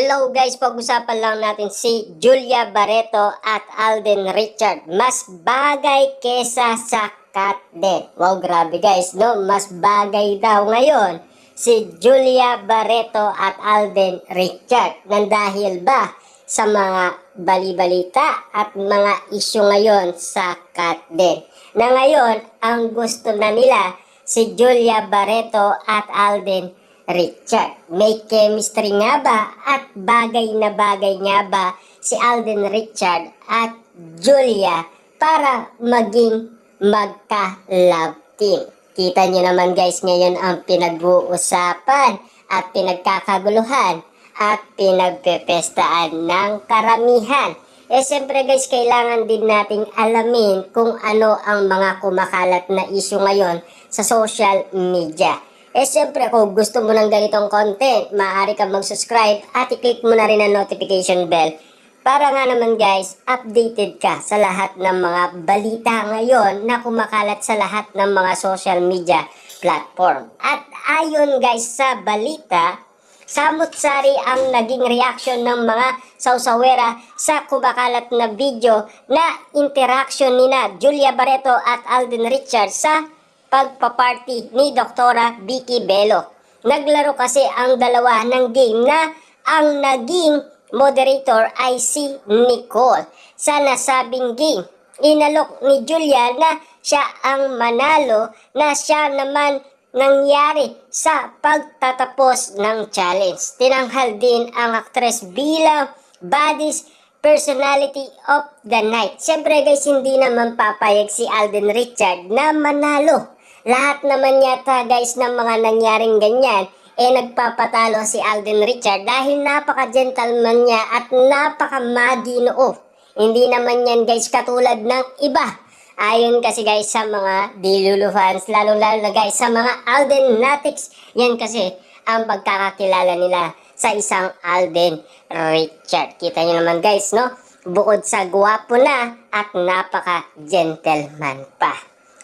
Hello guys, pag-usapan lang natin si Julia Barreto at Alden Richard. Mas bagay kesa sa Katden. Wow, grabe guys, no? Mas bagay daw ngayon si Julia Barreto at Alden Richard. Nang dahil ba sa mga bali-balita at mga isyu ngayon sa Katden. Na ngayon, ang gusto na nila si Julia Barreto at Alden Richard. May chemistry nga ba at bagay na bagay nga ba si Alden Richard at Julia para maging magka-love team? Kita nyo naman guys ngayon ang pinag-uusapan at pinagkakaguluhan at pinagpepestaan ng karamihan. Siyempre guys, kailangan din nating alamin kung ano ang mga kumakalat na issue ngayon sa social media. Siyempre kung gusto mo ng ganitong content, maaari kang mag-subscribe at i-click mo na rin ang notification bell para nga naman guys, updated ka sa lahat ng mga balita ngayon na kumakalat sa lahat ng mga social media platform. At ayon guys sa balita, samut-sari ang naging reaction ng mga sausawera sa kumakalat na video na interaction nina Julia Barreto at Alden Richard sa pagpaparty ni Doktora Vicky Bello. Naglaro kasi ang dalawa ng game na ang naging moderator ay si Nicole. Sa nasabing game, inalok ni Julia na siya ang manalo na siya naman nangyari sa pagtatapos ng challenge. Tinanghal din ang aktres bilang Baddest Personality of the Night. Siyempre guys, hindi naman papayag si Alden Richard na manalo. Lahat naman yata guys ng mga nangyaring ganyan, nagpapatalo si Alden Richard dahil napaka-gentleman niya at napaka-maginoo. Hindi naman yan guys katulad ng iba. Ayon kasi guys sa mga Dilulu fans, lalo-lalo na guys sa mga Alden Natics, yan kasi ang pagkakakilala nila sa isang Alden Richard. Kita nyo naman guys, no? Bukod sa guwapo na at napaka-gentleman pa.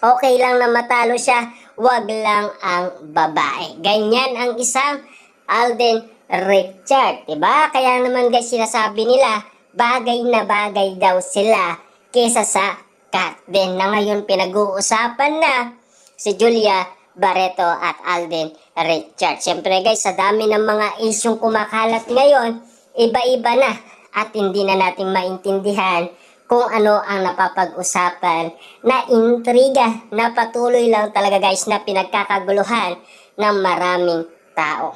Okay lang na matalo siya, wag lang ang babae. Ganyan ang isang Alden Richard, diba? Kaya naman guys sinasabi nila, bagay na bagay daw sila kesa sa Katden na ngayon pinag-uusapan na si Julia Barreto at Alden Richard. Siyempre guys, sa dami ng mga isyong kumakalat ngayon, iba-iba na at hindi na natin maintindihan kung ano ang napapag-usapan na intriga na patuloy lang talaga guys na pinagkakaguluhan ng maraming tao.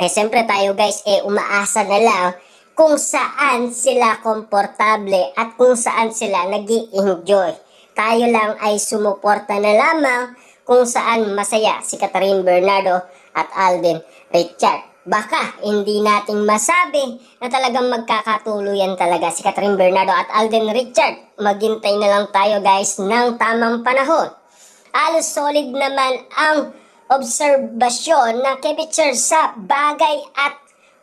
Siyempre tayo guys umaasa na lang kung saan sila komportable at kung saan sila nag-i-enjoy. Tayo lang ay sumuporta na lamang kung saan masaya si Catherine Bernardo at Alden Richard. Baka hindi nating masabi na talagang magkakatuluyan talaga si Catherine Bernardo at Alden Richard. Maghintay na lang tayo guys ng tamang panahon. Halos solid naman ang obserbasyon ng chemistry sa bagay at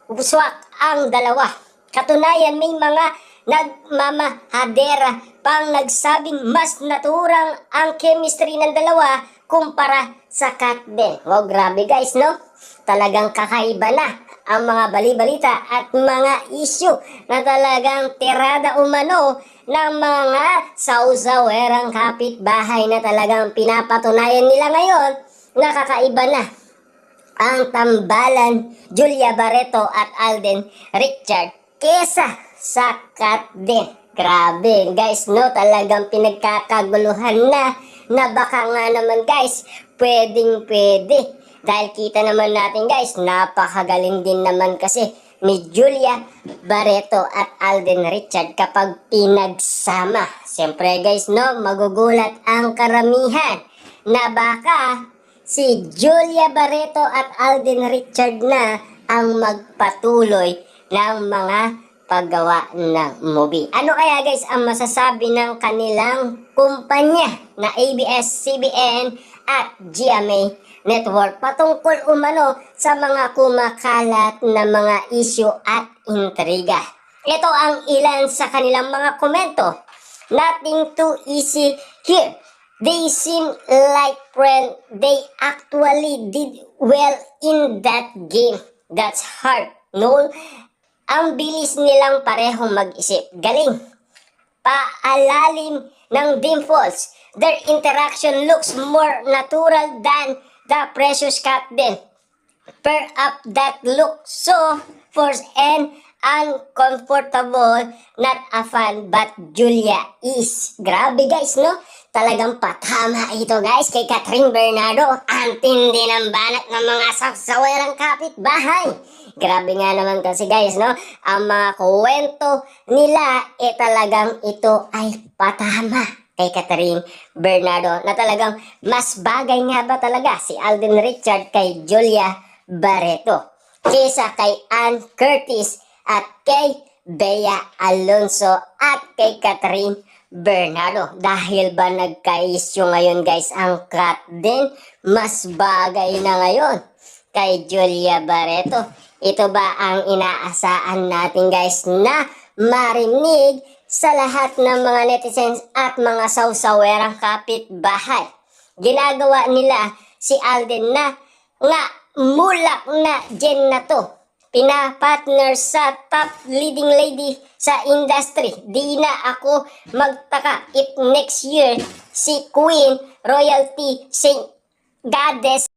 buswak ang dalawa. Katunayan may mga nagmamahadera pang nagsabing mas naturang ang chemistry ng dalawa kumpara sa Katden. Wow, grabe guys, no? Talagang kakaiba na ang mga bali-balita at mga issue na talagang tirada umano ng mga sausawerang kapitbahay na talagang pinapatunayan nila ngayon na kakaiba na ang tambalan Julia Barreto at Alden Richard kesa sa Katden. Grabe guys, no? Talagang pinagkakaguluhan na baka nga naman guys, pwedeng-pwede. Dahil kita naman natin guys, napakagaling din naman kasi ni Julia Barreto at Alden Richard kapag pinagsama. Siyempre guys, no, magugulat ang karamihan na baka si Julia Barreto at Alden Richard na ang magpatuloy ng mga paggawa ng movie. Ano kaya guys ang masasabi ng kanilang kumpanya na ABS-CBN at GMA Network patungkol umano sa mga kumakalat na mga issue at intriga? Ito ang ilan sa kanilang mga komento. Nothing too easy here. They seem like friends. They actually did well in that game. That's hard. No? Ang bilis nilang parehong mag-isip. Galing. Paalalim ng dimples. Their interaction looks more natural than the precious cat din. Pair up that look so forced and uncomfortable, not a fan, but Julia is. Grabe guys, no? Talagang patama ito guys kay Catherine Bernardo. Ang tindi ng banat ng mga saksawerang kapitbahay. Grabe nga naman kasi guys, no? Ang mga kwento nila, talagang ito ay patama kay Catherine Bernardo na talagang mas bagay nga ba talaga si Alden Richard kay Julia Barreto kaysa kay Ann Curtis at kay Bea Alonso at kay Catherine Bernardo. Dahil ba nagka-issue ngayon guys ang cat din, mas bagay na ngayon kay Julia Barreto. Ito ba ang inaasahan natin guys na marinig sa lahat ng mga netizens at mga sawsawerang kapitbahay? Ginagawa nila si Alden na nga mulak na gen na to. Pinapartner sa top leading lady sa industry. Di na ako magtaka if next year si Queen Royalty Saint Goddess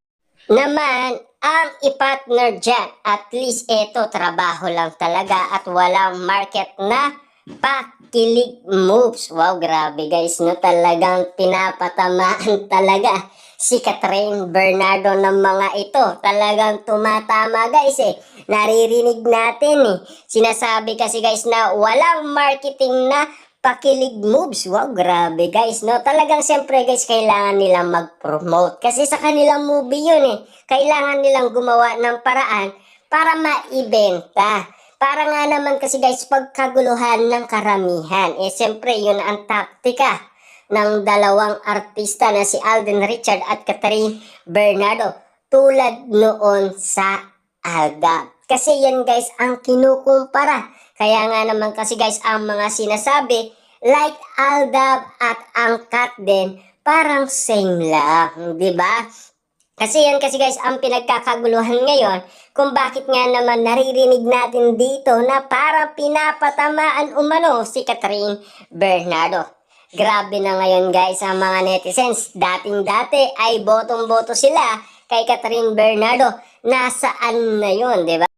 naman ang ipartner dyan. At least eto, trabaho lang talaga at walang market na pakilig moves. Wow, grabe guys, no? Talagang pinapatamaan talaga si Catherine Bernardo ng mga ito. Talagang tumatama guys eh. Naririnig natin eh. Sinasabi kasi guys na walang marketing na pakilig moves. Wow, grabe guys, no? Talagang siyempre guys, kailangan nilang mag-promote. Kasi sa kanilang movie yun eh. Kailangan nilang gumawa ng paraan para maibenta. Para nga naman kasi guys, pagkaguluhan ng karamihan. Eh siyempre, yun ang taktika ng dalawang artista na si Alden Richard at Catherine Bernardo. Tulad noon sa Aldab. Kasi yan guys ang kinukumpara. Kaya nga naman kasi guys, ang mga sinasabi, like Aldab at ang cat din, parang same lang, di ba? Kasi yan kasi guys, ang pinagkakaguluhan ngayon, kung bakit nga naman naririnig natin dito na parang pinapatamaan umano si Catherine Bernardo. Grabe na ngayon guys ang mga netizens. Dating-dati ay botong-boto sila kay Catherine Bernardo. Nasaan na yun, di ba?